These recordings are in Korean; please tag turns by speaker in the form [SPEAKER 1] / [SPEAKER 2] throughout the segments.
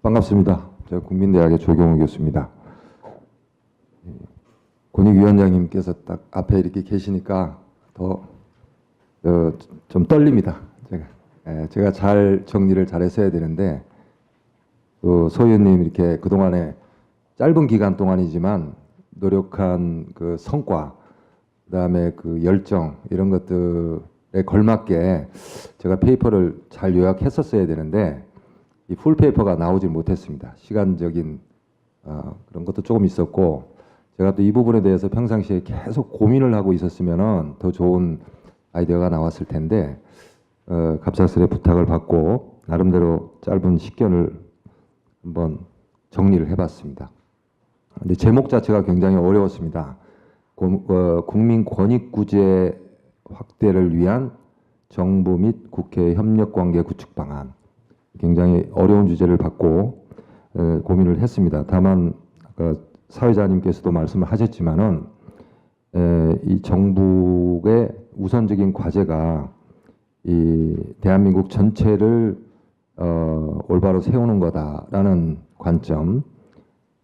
[SPEAKER 1] 반갑습니다. 제가 국민대학의 조경호 교수입니다. 권익위원장님께서 딱 앞에 이렇게 계시니까 더 좀 떨립니다. 제가 잘 정리를 잘해서 해야 되는데 소 의원님 이렇게 그동안에 짧은 기간 동안이지만 노력한 그 성과, 그다음에 그 열정 이런 것들에 걸맞게 제가 페이퍼를 잘 요약했었어야 되는데 이 풀페이퍼가 나오질 못했습니다. 시간적인 그런 것도 조금 있었고, 제가 또 이 부분에 대해서 평상시에 계속 고민을 하고 있었으면은 더 좋은 아이디어가 나왔을 텐데 갑작스레 부탁을 받고 나름대로 짧은 식견을 한번 정리를 해봤습니다. 근데 제목 자체가 굉장히 어려웠습니다. 국민 권익구제 확대를 위한 정부 및 국회 협력관계 구축 방안. 굉장히 어려운 주제를 받고 고민을 했습니다. 다만 사회자님께서도 말씀을 하셨지만은 이 정부의 우선적인 과제가 이 대한민국 전체를 올바로 세우는 거다라는 관점,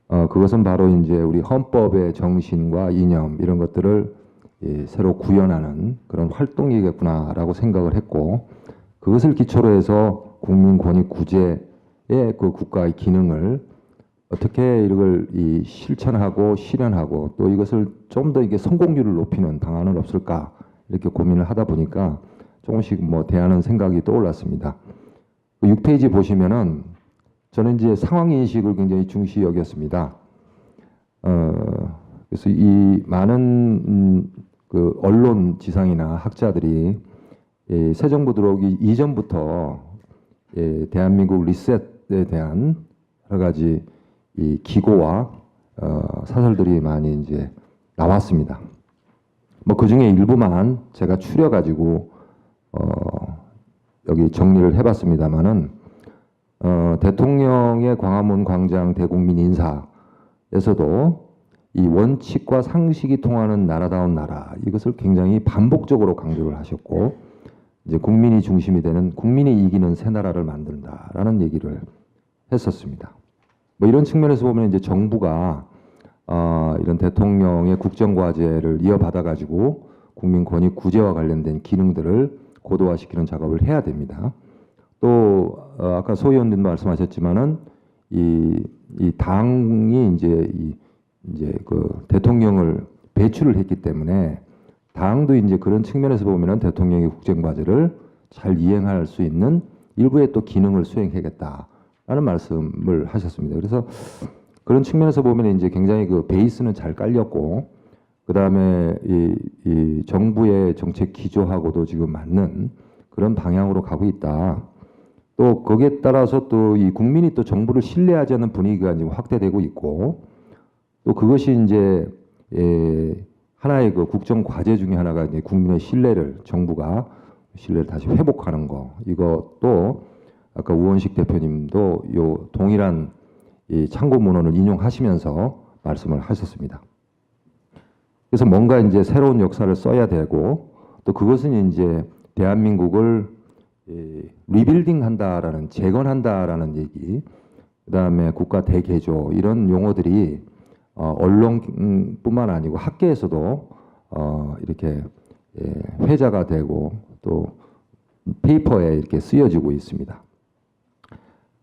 [SPEAKER 1] 그것은 바로 이제 우리 헌법의 정신과 이념 이런 것들을 새로 구현하는 그런 활동이겠구나라고 생각을 했고, 그것을 기초로 해서 국민 권익 구제의 그 국가의 기능을 어떻게 이걸 실천하고 실현하고 또 이것을 좀 더 이게 성공률을 높이는 방안은 없을까 이렇게 고민을 하다 보니까 조금씩 대하는 생각이 떠올랐습니다. 6페이지 보시면은 저는 이제 상황 인식을 굉장히 중시 여겼습니다. 그래서 이 많은 그 언론 지상이나 학자들이 새 정부 들어오기 이전부터 대한민국 리셋에 대한 여러 가지 이 기고와 사설들이 많이 이제 나왔습니다. 그 중에 일부만 제가 추려가지고 여기 정리를 해봤습니다만은 대통령의 광화문 광장 대국민 인사에서도 이 원칙과 상식이 통하는 나라다운 나라, 이것을 굉장히 반복적으로 강조를 하셨고, 이제 국민이 중심이 되는, 국민이 이기는 새 나라를 만든다라는 얘기를 했었습니다. 이런 측면에서 보면 이제 정부가 이런 대통령의 국정과제를 이어받아 가지고 국민 권익 구제와 관련된 기능들을 고도화시키는 작업을 해야 됩니다. 또 아까 소 의원님도 말씀하셨지만은 이 당이 이제 그 대통령을 배출을 했기 때문에 당도 이제 그런 측면에서 보면은 대통령의 국정과제를 잘 이행할 수 있는 일부의 또 기능을 수행하겠다라는 말씀을 하셨습니다. 그래서 그런 측면에서 보면 이제 굉장히 그 베이스는 잘 깔렸고, 그 다음에 이 정부의 정책 기조하고도 지금 맞는 그런 방향으로 가고 있다. 또 거기에 따라서 또 이 국민이 또 정부를 신뢰하지 않는 분위기가 지금 확대되고 있고, 또 그것이 이제 하나의 그 국정 과제 중에 하나가 이제 국민의 신뢰를, 정부가 신뢰를 다시 회복하는 거. 이것도 아까 우원식 대표님도 요 동일한 이 참고 문헌을 인용하시면서 말씀을 하셨습니다. 그래서 뭔가 이제 새로운 역사를 써야 되고, 또 그것은 이제 대한민국을 리빌딩 한다라는, 재건한다라는 얘기, 그다음에 국가 대개조, 이런 용어들이 언론뿐만 아니고 학계에서도 이렇게 회자가 되고 또 페이퍼에 이렇게 쓰여지고 있습니다.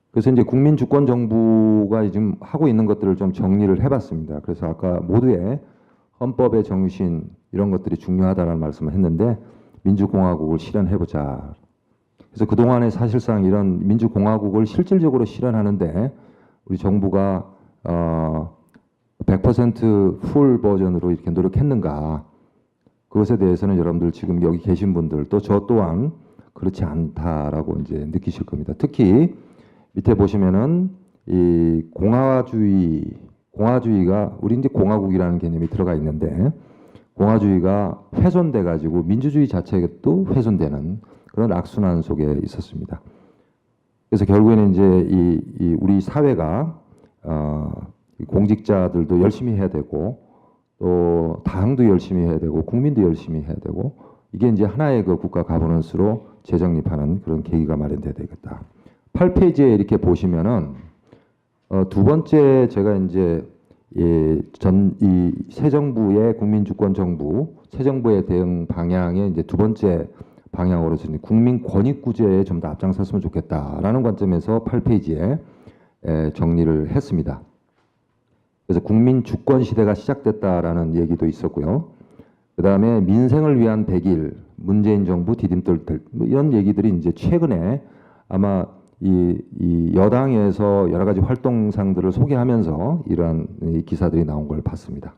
[SPEAKER 1] 그래서 이제 국민주권정부가 지금 하고 있는 것들을 좀 정리를 해봤습니다. 그래서 아까 모두의 헌법의 정신 이런 것들이 중요하다는 말씀을 했는데, 민주공화국을 실현해보자. 그래서 그동안에 사실상 이런 민주공화국을 실질적으로 실현하는데 우리 정부가 100%풀 버전으로 이렇게 노력했는가, 그것에 대해서는 여러분들 지금 여기 계신 분들 또 저 또한 그렇지 않다라고 이제 느끼실 겁니다. 특히 밑에 보시면은 이 공화주의가 우리 이제 공화국이라는 개념이 들어가 있는데, 공화주의가 훼손돼 가지고 민주주의 자체도 훼손되는 그런 악순환 속에 있었습니다. 그래서 결국에는 이제 이 우리 사회가 공직자들도 열심히 해야 되고, 또 당도 열심히 해야 되고, 국민도 열심히 해야 되고, 이게 이제 하나의 그 국가 가버넌스로 재정립하는 그런 계기가 마련돼야 되겠다. 8페이지에 이렇게 보시면은 두 번째 제가 이제 이 새 정부의 국민주권 정부, 새 정부의 대응 방향의 이제 두 번째 방향으로서 국민 권익구제에 좀 더 앞장섰으면 좋겠다라는 관점에서 8페이지에 정리를 했습니다. 그래서 국민 주권 시대가 시작됐다라는 얘기도 있었고요. 그 다음에 민생을 위한 100일, 문재인 정부 디딤돌 뭐 이런 얘기들이 이제 최근에 아마 이 여당에서 여러 가지 활동상들을 소개하면서 이러한 이 기사들이 나온 걸 봤습니다.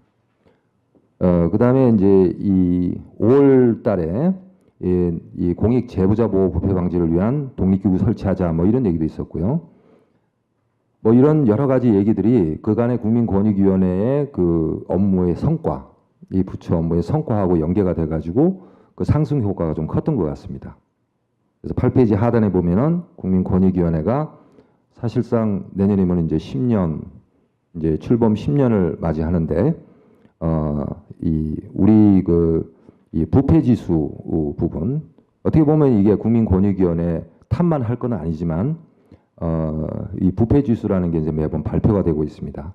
[SPEAKER 1] 그 다음에 이제 이 5월 달에 이 공익 제보자 보호 부패 방지를 위한 독립기구 설치하자 뭐 이런 얘기도 있었고요. 뭐 이런 여러 가지 얘기들이 그간의 국민권익위원회의 그 업무의 성과, 이 부처 업무의 성과하고 연계가 돼가지고 그 상승 효과가 좀 컸던 것 같습니다. 그래서 8페이지 하단에 보면은 국민권익위원회가 사실상 내년이면 이제 10년, 이제 출범 10년을 맞이하는데, 우리 이 부패지수 부분, 어떻게 보면 이게 국민권익위원회 탓만 할 건 아니지만, 이 부패지수라는 게 이제 매번 발표가 되고 있습니다.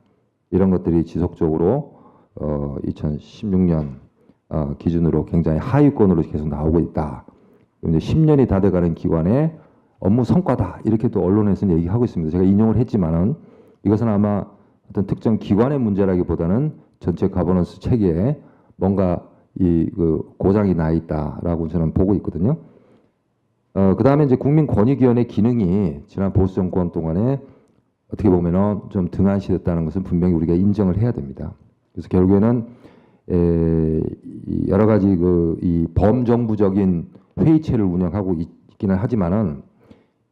[SPEAKER 1] 이런 것들이 지속적으로 2016년 기준으로 굉장히 하위권으로 계속 나오고 있다. 이제 10년이 다 돼가는 기관의 업무 성과다. 이렇게 또 언론에서는 얘기하고 있습니다. 제가 인용을 했지만은 이것은 아마 어떤 특정 기관의 문제라기보다는 전체 가버넌스 체계에 뭔가 그 고장이 나 있다라고 저는 보고 있거든요. 그 다음에 이제 국민권익위원회 기능이 지난 보수 정권 동안에 어떻게 보면은 좀 등한시됐다는 것은 분명히 우리가 인정을 해야 됩니다. 그래서 결국에는 여러 가지 이 범정부적인 회의체를 운영하고 있기는 하지만은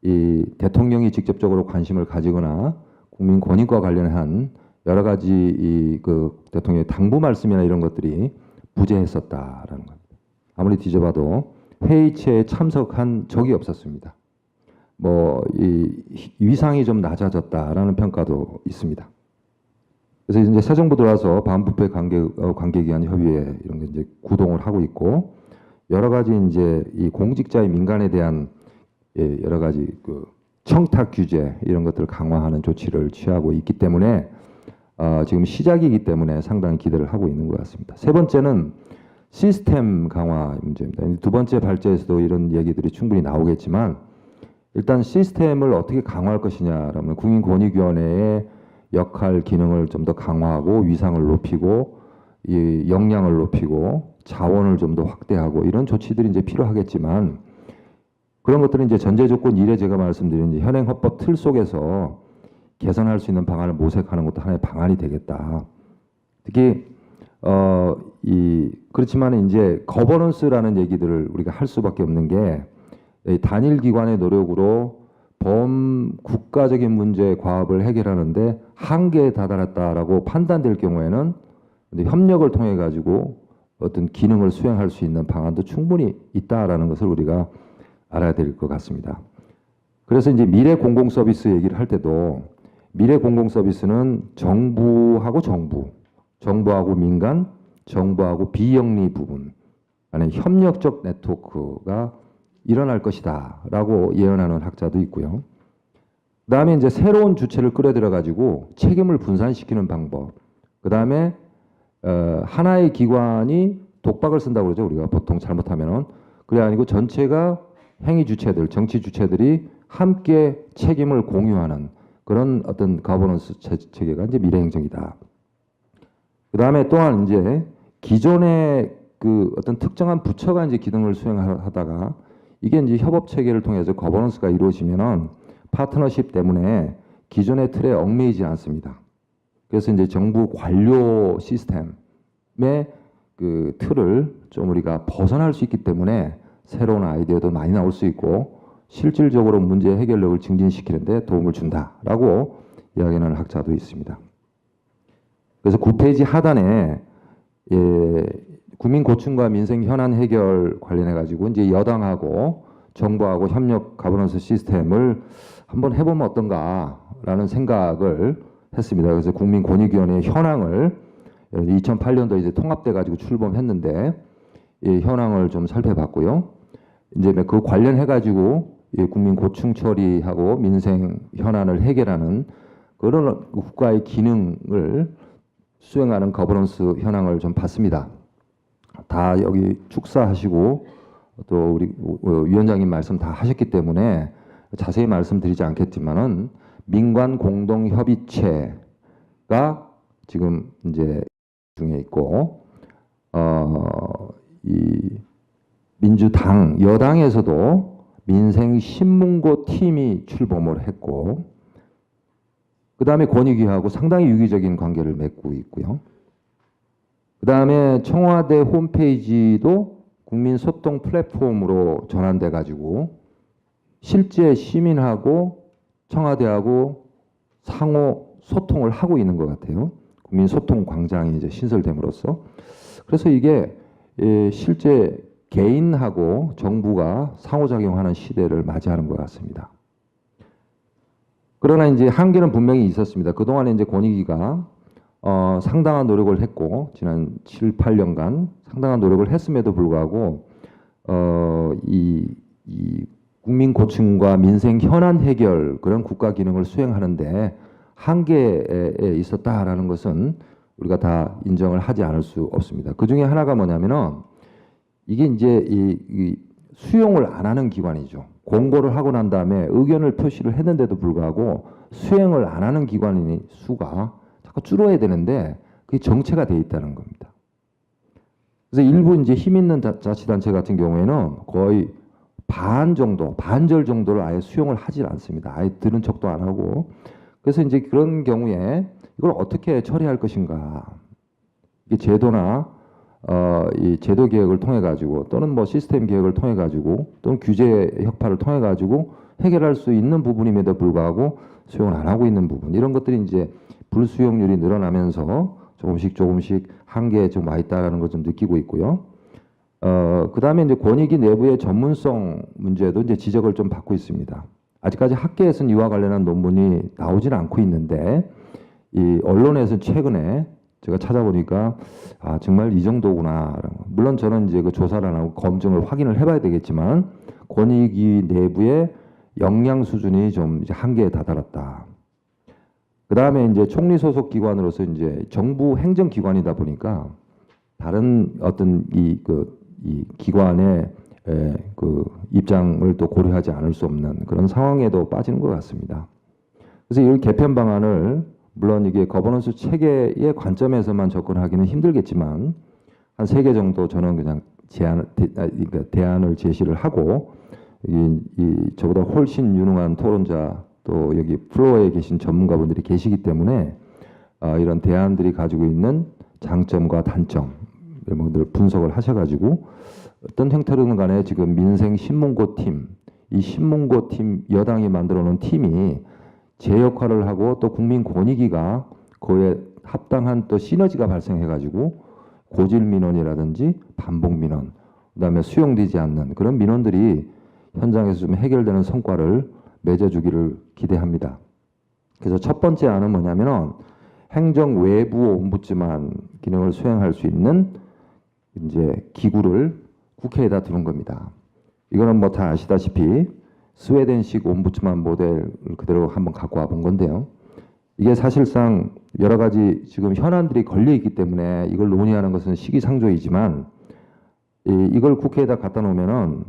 [SPEAKER 1] 이 대통령이 직접적으로 관심을 가지거나 국민 권익과 관련한 여러 가지 그 대통령의 당부 말씀이나 이런 것들이 부재했었다라는 겁니다. 아무리 뒤져봐도 회의체에 참석한 적이 없었습니다. 뭐 이 위상이 좀 낮아졌다라는 평가도 있습니다. 그래서 이제 새 정부 들어와서 반부패 관계기관 협의회 이런 게 이제 구동을 하고 있고 여러 가지 이제 이 공직자의 민간에 대한 여러 가지 그 청탁 규제 이런 것들을 강화하는 조치를 취하고 있기 때문에 지금 시작이기 때문에 상당히 기대를 하고 있는 것 같습니다. 세 번째는 시스템 강화 문제입니다. 두 번째 발제에서도 이런 얘기들이 충분히 나오겠지만 일단 시스템을 어떻게 강화할 것이냐라면 국민권익위원회의 역할 기능을 좀 더 강화하고 위상을 높이고 이 역량을 높이고 자원을 좀 더 확대하고 이런 조치들이 이제 필요하겠지만 그런 것들은 이제 전제 조건 1에 제가 말씀드린 이제 현행 헌법 틀 속에서 개선할 수 있는 방안을 모색하는 것도 하나의 방안이 되겠다. 특히 그렇지만 이제 거버넌스라는 얘기들을 우리가 할 수밖에 없는 게 단일 기관의 노력으로 범국가적인 문제 과업을 해결하는데 한계에 다다랐다라고 판단될 경우에는 협력을 통해 가지고 어떤 기능을 수행할 수 있는 방안도 충분히 있다라는 것을 우리가 알아야 될 것 같습니다. 그래서 이제 미래 공공 서비스 얘기를 할 때도 미래 공공 서비스는 정부하고 정부하고 민간, 정부하고 비영리 부분 안에 협력적 네트워크가 일어날 것이다라고 예언하는 학자도 있고요. 그다음에 이제 새로운 주체를 끌어들여 가지고 책임을 분산시키는 방법. 그다음에 하나의 기관이 독박을 쓴다고 그러죠. 우리가 보통 잘못하면은 그게 아니고 전체가 행위 주체들, 정치 주체들이 함께 책임을 공유하는 그런 어떤 가버넌스 체계가 이제 미래행정이다. 그다음에 또한 이제 기존의 그 어떤 특정한 부처가 이제 기능을 수행하다가 이게 이제 협업 체계를 통해서 거버넌스가 이루어지면은 파트너십 때문에 기존의 틀에 얽매이지 않습니다. 그래서 이제 정부 관료 시스템의 그 틀을 좀 우리가 벗어날 수 있기 때문에 새로운 아이디어도 많이 나올 수 있고 실질적으로 문제 해결력을 증진시키는데 도움을 준다라고 이야기하는 학자도 있습니다. 그래서 9페이지 하단에 국민 고충과 민생 현안 해결 관련해 가지고 이제 여당하고 정부하고 협력 가버넌스 시스템을 한번 해보면 어떤가라는 생각을 했습니다. 그래서 국민권익위원회 현황을 2008년도에 이제 통합돼 가지고 출범했는데 이 현황을 좀 살펴봤고요. 이제 그 관련해 가지고 국민 고충 처리하고 민생 현안을 해결하는 그런 국가의 기능을 수행하는 거버넌스 현황을 좀 봤습니다. 다 여기 축사하시고 또 우리 위원장님 말씀 다 하셨기 때문에 자세히 말씀드리지 않겠지만은 민관 공동 협의체가 지금 이제 중에 있고 이 민주당 여당에서도 민생 신문고 팀이 출범을 했고 그 다음에 권익위하고 상당히 유기적인 관계를 맺고 있고요. 그 다음에 청와대 홈페이지도 국민소통 플랫폼으로 전환돼 가지고 실제 시민하고 청와대하고 상호 소통을 하고 있는 것 같아요. 국민소통광장이 이제 신설됨으로써. 그래서 이게 실제 개인하고 정부가 상호작용하는 시대를 맞이하는 것 같습니다. 그러나 이제 한계는 분명히 있었습니다. 그동안에 이제 권익위가 상당한 노력을 했고 지난 7, 8년간 상당한 노력을 했음에도 불구하고 이 국민 고충과 민생 현안 해결 그런 국가 기능을 수행하는데 한계에 있었다라는 것은 우리가 다 인정을 하지 않을 수 없습니다. 그 중에 하나가 뭐냐면은 이게 이제 이 수용을 안 하는 기관이죠. 공고를 하고 난 다음에 의견을 표시를 했는데도 불구하고 수행을 안 하는 기관의 수가 자꾸 줄어야 되는데 그게 정체가 돼 있다는 겁니다. 그래서 일부 이제 힘 있는 자치단체 같은 경우에는 거의 반절 정도를 아예 수용을 하질 않습니다. 아예 들은 척도 안 하고. 그래서 이제 그런 경우에 이걸 어떻게 처리할 것인가. 이게 제도나 이 제도 개혁을 통해 가지고 또는 뭐 시스템 개혁을 통해 가지고 또는 규제 혁파를 통해 가지고 해결할 수 있는 부분임에도 불구하고 수용을 안 하고 있는 부분 이런 것들이 이제 불수용률이 늘어나면서 조금씩 한계에 좀 와 있다라는 걸 좀 느끼고 있고요. 그 다음에 이제 권익위 내부의 전문성 문제도 이제 지적을 좀 받고 있습니다. 아직까지 학계에서는 이와 관련한 논문이 나오지는 않고 있는데 이 언론에서 최근에 제가 찾아보니까 아 정말 이 정도구나. 물론 저는 이제 그 조사를 안 하고 검증을 확인을 해봐야 되겠지만 권익위 내부의 역량 수준이 좀 이제 한계에 다다랐다. 그 다음에 이제 총리 소속 기관으로서 이제 정부 행정기관이다 보니까 다른 어떤 이 기관의 그 입장을 또 고려하지 않을 수 없는 그런 상황에도 빠지는 것 같습니다. 그래서 이 개편 방안을 물론 이게 거버넌스 체계의 관점에서만 접근하기는 힘들겠지만 한 3개 정도 저는 그냥 대안을 제시를 하고 저보다 훨씬 유능한 토론자 또 여기 플로어에 계신 전문가분들이 계시기 때문에 이런 대안들이 가지고 있는 장점과 단점 이런 것들을 분석을 하셔가지고 어떤 형태로든 간에 지금 민생 신문고 팀, 이 신문고 팀 여당이 만들어 놓은 팀이 제 역할을 하고 또 국민권익위가 그에 합당한 또 시너지가 발생해가지고 고질 민원이라든지 반복 민원, 그다음에 수용되지 않는 그런 민원들이 현장에서 좀 해결되는 성과를 맺어주기를 기대합니다. 그래서 첫 번째 안은 뭐냐면은 행정 외부 옴부ds만 기능을 수행할 수 있는 이제 기구를 국회에다 두는 겁니다. 이거는 뭐 다 아시다시피 스웨덴식 옴부ds만 모델을 그대로 한번 갖고 와본 건데요. 이게 사실상 여러 가지 지금 현안들이 걸려 있기 때문에 이걸 논의하는 것은 시기상조이지만 이걸 국회에다 갖다 놓으면은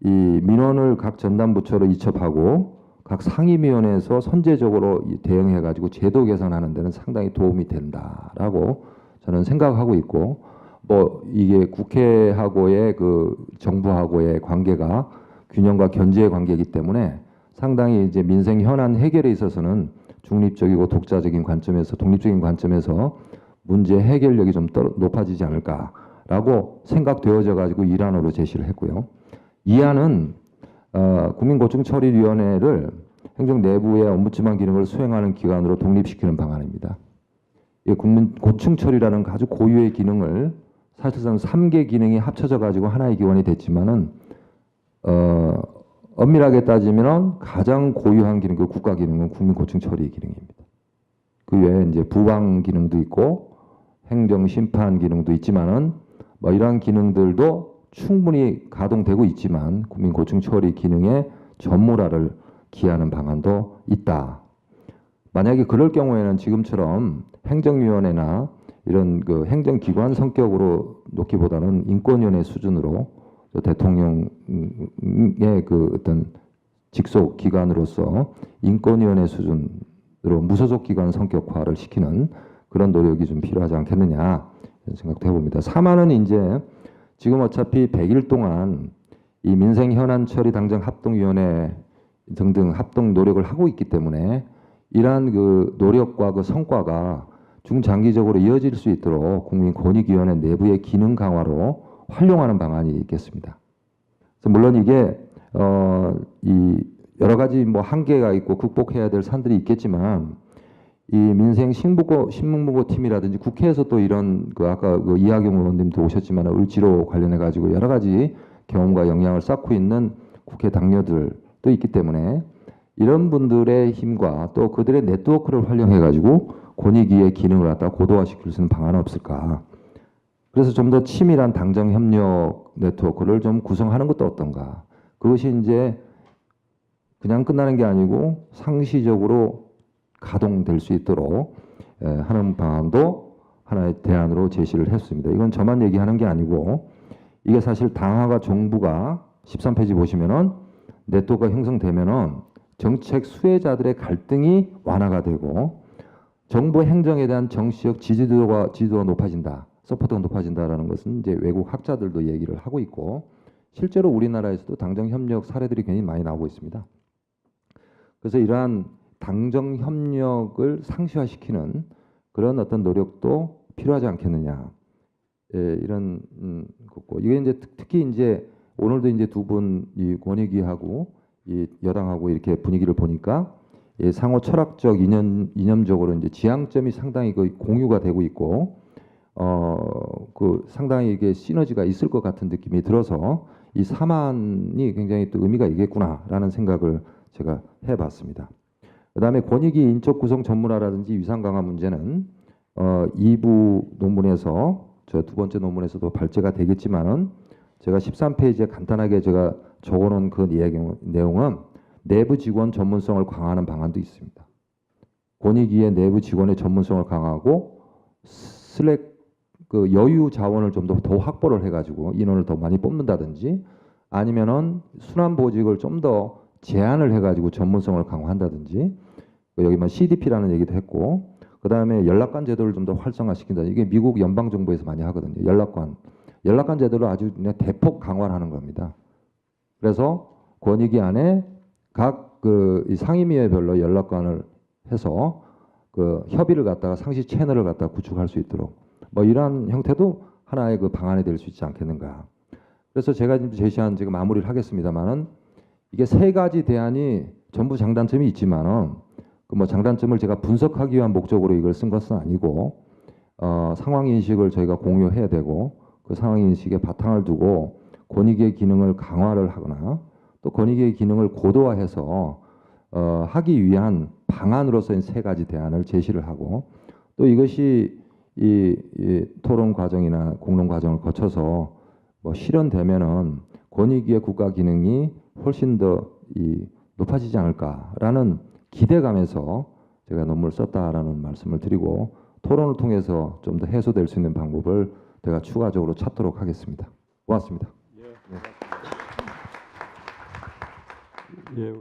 [SPEAKER 1] 이 민원을 각 전담부처로 이첩하고 각 상임위원회에서 선제적으로 대응해 가지고 제도 개선하는 데는 상당히 도움이 된다라고 저는 생각하고 있고 뭐 이게 국회하고의 그 정부하고의 관계가 균형과 견제의 관계이기 때문에 상당히 이제 민생 현안 해결에 있어서는 중립적이고 독자적인 관점에서 독립적인 관점에서 문제 해결력이 좀 높아지지 않을까라고 생각되어져 가지고 일안으로 제시를 했고요. 이 안은 국민고충처리위원회를 행정 내부의 옴부ds만 기능을 수행하는 기관으로 독립시키는 방안입니다. 이 국민고충처리라는 아주 고유의 기능을 사실상 3개 기능이 합쳐져 가지고 하나의 기관이 됐지만은 엄밀하게 따지면 가장 고유한 기능, 그 국가 기능은 국민고충처리 기능입니다. 그 외에 이제 부방 기능도 있고 행정 심판 기능도 있지만은 뭐 이러한 기능들도 충분히 가동되고 있지만 국민고충처리 기능의 전문화를 기하는 방안도 있다. 만약에 그럴 경우에는 지금처럼 행정위원회나 이런 그 행정기관 성격으로 놓기보다는 인권위원회 수준으로 대통령의 그 어떤 직속 기관으로서 인권위원회 수준으로 무소속 기관 성격화를 시키는 그런 노력이 좀 필요하지 않겠느냐 생각도 해봅니다. 사안은 이제 지금 어차피 100일 동안 이 민생 현안 처리 당정 합동위원회 등등 합동 노력을 하고 있기 때문에 이러한 그 노력과 그 성과가 중장기적으로 이어질 수 있도록 국민권익위원회 내부의 기능 강화로 활용하는 방안이 있겠습니다. 그래서 물론 이게 이 여러 가지 뭐 한계가 있고 극복해야 될 산들이 있겠지만 이 민생 신문보고 팀이라든지 국회에서 또 이런 그 아까 그 이하경 의원님도 오셨지만 을지로 관련해 가지고 여러 가지 경험과 역량을 쌓고 있는 국회 당뇨들도 있기 때문에 이런 분들의 힘과 또 그들의 네트워크를 활용해 가지고 권익위의 기능을 갖다 고도화시킬 수 있는 방안은 없을까? 그래서 좀 더 치밀한 당정 협력 네트워크를 좀 구성하는 것도 어떤가? 그것이 이제 그냥 끝나는 게 아니고 상시적으로 가동될 수 있도록 하는 방안도 하나의 대안으로 제시를 했습니다. 이건 저만 얘기하는 게 아니고 이게 사실 당화가 정부가 13페이지 보시면은 네트워크가 형성되면은 정책 수혜자들의 갈등이 완화가 되고 정부 행정에 대한 정치적 지지도가 높아진다. 서포트가 높아진다라는 것은 이제 외국 학자들도 얘기를 하고 있고 실제로 우리나라에서도 당정 협력 사례들이 굉장히 많이 나오고 있습니다. 그래서 이러한 당정 협력을 상시화시키는 그런 어떤 노력도 필요하지 않겠느냐. 이런 거고 이게 이제 특히 이제 오늘도 이제 두 분 이 권익위하고 이 여당하고 이렇게 분위기를 보니까 상호 철학적 이념적으로 이제 지향점이 상당히 거의 공유가 되고 있고 그 상당히 이게 시너지가 있을 것 같은 느낌이 들어서 이 사안이 굉장히 또 의미가 있겠구나라는 생각을 제가 해봤습니다. 그다음에 권익위 인적 구성 전문화라든지 위상 강화 문제는 2부 논문에서 저 두 번째 논문에서도 발제가 되겠지만은 제가 13페이지에 간단하게 제가 적어놓은 그 내용은 내부 직원 전문성을 강화하는 방안도 있습니다. 권익위의 내부 직원의 전문성을 강화하고 슬랙 그 여유 자원을 좀 더 확보를 해가지고 인원을 더 많이 뽑는다든지 아니면은 순환 보직을 좀 더 제한을 해가지고 전문성을 강화한다든지 여기 뭐 CDP라는 얘기도 했고 그 다음에 연락관 제도를 좀 더 활성화시킨다. 이게 미국 연방 정부에서 많이 하거든요. 연락관 제도를 아주 그냥 대폭 강화하는 겁니다. 그래서 권익위 안에 각 그 상임위별로 연락관을 해서 그 협의를 갖다가 상시 채널을 갖다가 구축할 수 있도록 뭐 이러한 형태도 하나의 그 방안이 될 수 있지 않겠는가. 그래서 제가 지금 제시한 지금 마무리를 하겠습니다만은 이게 세 가지 대안이 전부 장단점이 있지만은 그 뭐 장단점을 제가 분석하기 위한 목적으로 이걸 쓴 것은 아니고 상황 인식을 저희가 공유해야 되고 그 상황 인식에 바탕을 두고 권익위의 기능을 강화를 하거나 또 권익위의 기능을 고도화해서 하기 위한 방안으로서의 세 가지 대안을 제시를 하고 또 이것이 이 토론 과정이나 공론 과정을 거쳐서 뭐 실현되면은 권익위의 국가 기능이 훨씬 더 높아지지 않을까라는 기대감에서 제가 논문을 썼다라는 말씀을 드리고 토론을 통해서 좀 더 해소될 수 있는 방법을 제가 추가적으로 찾도록 하겠습니다. 고맙습니다.
[SPEAKER 2] 예.